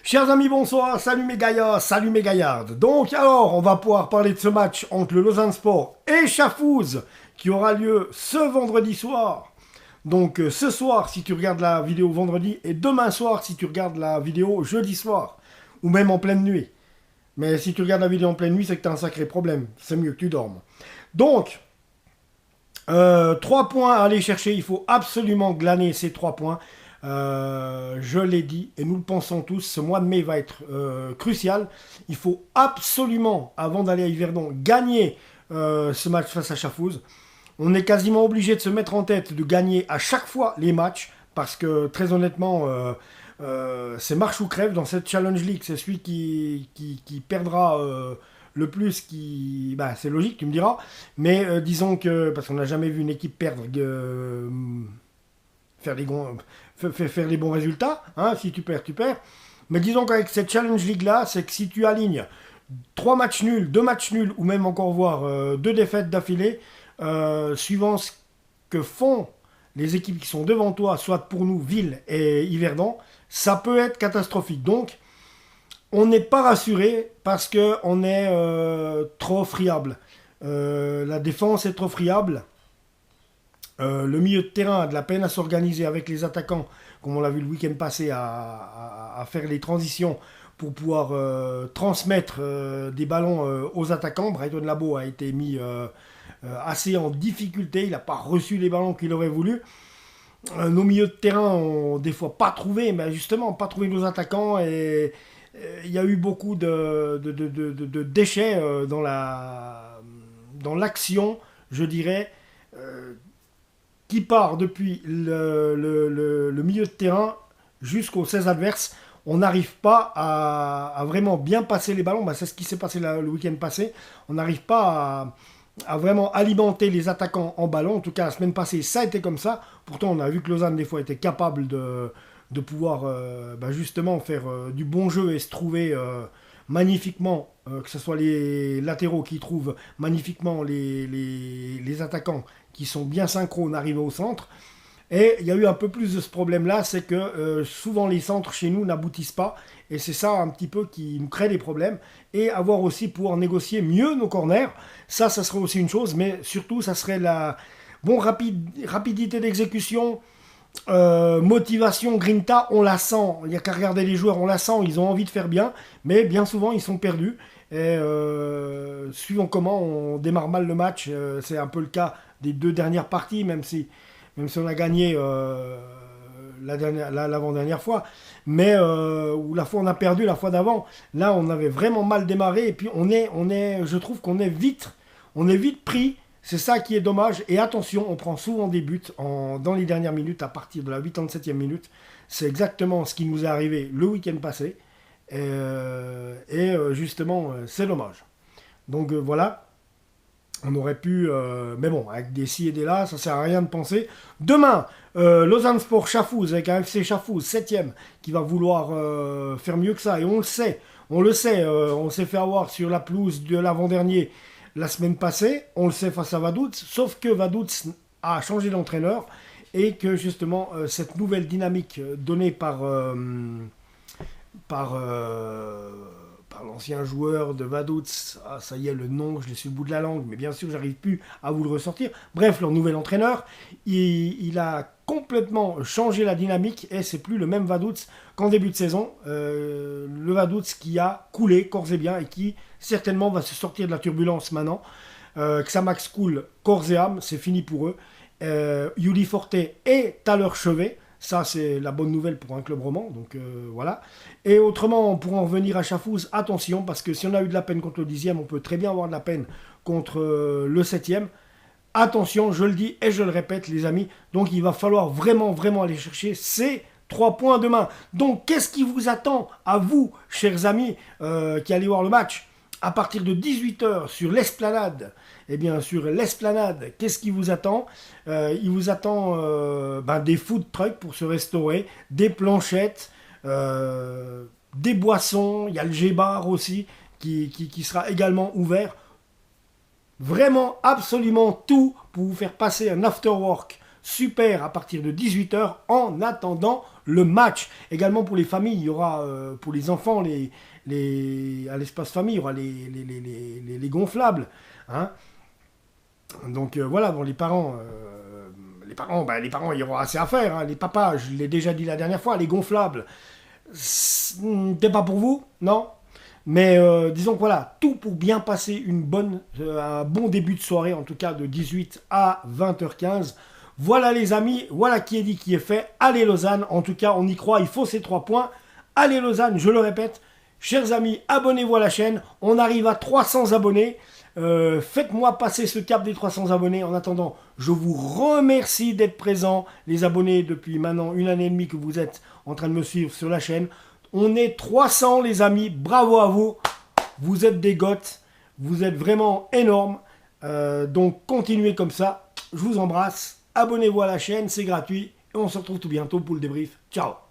Chers amis, bonsoir, salut mes gaillards, salut mes gaillardes. Donc alors, on va pouvoir parler de ce match entre le Lausanne Sport et Schaffhouse qui aura lieu ce vendredi soir. Donc ce soir si tu regardes la vidéo vendredi et demain soir si tu regardes la vidéo jeudi soir ou même en pleine nuit. Mais si tu regardes la vidéo en pleine nuit, c'est que tu as un sacré problème. C'est mieux que tu dormes. Donc, 3 points à aller chercher. Il faut absolument glaner ces 3 points. Je l'ai dit et nous le pensons tous, ce mois de mai va être crucial. Il faut absolument, avant d'aller à Yverdon, gagner ce match face à Schaffhouse. On est quasiment obligé de se mettre en tête de gagner à chaque fois les matchs parce que très honnêtement, c'est marche ou crève dans cette Challenge League. C'est celui qui perdra le plus qui... Bah, c'est logique, tu me diras. Mais disons que, parce qu'on n'a jamais vu une équipe perdre... faire les bons résultats, hein, si tu perds, tu perds. Mais disons qu'avec cette Challenge League-là, c'est que si tu alignes 3 matchs nuls, 2 matchs nuls, ou même encore voir 2 défaites d'affilée, suivant ce que font les équipes qui sont devant toi, soit pour nous, Ville et Yverdon, ça peut être catastrophique. Donc, on n'est pas rassuré parce qu'on est trop friable. La défense est trop friable. Le milieu de terrain a de la peine à s'organiser avec les attaquants, comme on l'a vu le week-end passé, à faire les transitions pour pouvoir transmettre des ballons aux attaquants. Brighton Labo a été mis assez en difficulté, il n'a pas reçu les ballons qu'il aurait voulu. Nos milieux de terrain ont des fois pas trouvé, mais justement pas trouvé nos attaquants et il y a eu beaucoup de déchets dans l'action, je dirais, qui part depuis le milieu de terrain jusqu'aux 16 adverses. On n'arrive pas à vraiment bien passer les ballons. Bah, c'est ce qui s'est passé le week-end passé. On n'arrive pas à vraiment alimenter les attaquants en ballon. En tout cas, la semaine passée, ça a été comme ça. Pourtant, on a vu que Lausanne, des fois, était capable de pouvoir justement faire du bon jeu et se trouver magnifiquement, que ce soit les latéraux qui trouvent magnifiquement les attaquants qui sont bien synchrones arrivés au centre. Et il y a eu un peu plus de ce problème-là, c'est que souvent les centres chez nous n'aboutissent pas. Et c'est ça un petit peu qui nous crée des problèmes. Et avoir aussi pouvoir négocier mieux nos corners, ça serait aussi une chose. Mais surtout, ça serait la rapidité d'exécution, motivation, grinta, on la sent. Il n'y a qu'à regarder les joueurs, on la sent, ils ont envie de faire bien. Mais bien souvent, ils sont perdus. Et suivant comment on démarre mal le match, c'est un peu le cas des 2 dernières parties, même si on a gagné l'avant-dernière fois, mais ou la fois on a perdu la fois d'avant, là on avait vraiment mal démarré et puis je trouve qu'on est vite pris, c'est ça qui est dommage. Et attention, on prend souvent des buts dans les dernières minutes, à partir de la 87e minute. C'est exactement ce qui nous est arrivé le week-end passé et justement c'est dommage. Donc voilà. On aurait pu, mais bon, avec des ci et des là, ça sert à rien de penser. Demain, Lausanne Sport Schaffhouse, avec un FC Schaffhouse 7ème, qui va vouloir faire mieux que ça. Et on le sait, on s'est fait avoir sur la pelouse de l'avant-dernier la semaine passée. On le sait face à Vaduz, sauf que Vaduz a changé d'entraîneur et que justement, cette nouvelle dynamique donnée par l'ancien joueur de Vaduz, ça y est, le nom, je l'ai sur le bout de la langue, mais bien sûr, j'arrive plus à vous le ressortir. Bref, leur nouvel entraîneur, il a complètement changé la dynamique et c'est plus le même Vaduz qu'en début de saison. Le Vaduz qui a coulé corps et bien et qui certainement va se sortir de la turbulence maintenant. Xamax coule corps et âme, c'est fini pour eux. Yuli Forte est à leur chevet. Ça, c'est la bonne nouvelle pour un club roman, donc voilà. Et autrement, pour en revenir à Schaffhouse, attention, parce que si on a eu de la peine contre le 10e, on peut très bien avoir de la peine contre le 7e. Attention, je le dis et je le répète, les amis. Donc, il va falloir vraiment aller chercher ces 3 points demain. Donc, qu'est-ce qui vous attend à vous, chers amis, qui allez voir le match à partir de 18h sur l'Esplanade? Eh bien, sur l'Esplanade, qu'est-ce qui vous attend? Il vous attend des food trucks pour se restaurer, des planchettes, des boissons. Il y a le G-Bar aussi qui sera également ouvert. Vraiment, absolument tout pour vous faire passer un after-work super à partir de 18 h en attendant le match. Également pour les familles, il y aura pour les enfants, à l'espace famille, il y aura les gonflables. Hein. Donc voilà, bon, les parents, il y aura assez à faire. Hein. Les papas, je l'ai déjà dit la dernière fois, les gonflables, c'est pas pour vous, non. Mais disons que voilà, tout pour bien passer un bon début de soirée, en tout cas de 18 à 20h15. Voilà les amis, voilà qui est dit, qui est fait. Allez Lausanne, en tout cas on y croit, il faut ces 3 points. Allez Lausanne, je le répète. Chers amis, abonnez-vous à la chaîne. On arrive à 300 abonnés. Faites-moi passer ce cap des 300 abonnés. En attendant, je vous remercie d'être présents, les abonnés, depuis maintenant 1 année et demie que vous êtes en train de me suivre sur la chaîne. On est 300 les amis, bravo à vous. Vous êtes des goths, vous êtes vraiment énormes. Donc continuez comme ça. Je vous embrasse. Abonnez-vous à la chaîne, c'est gratuit. Et on se retrouve tout bientôt pour le débrief. Ciao.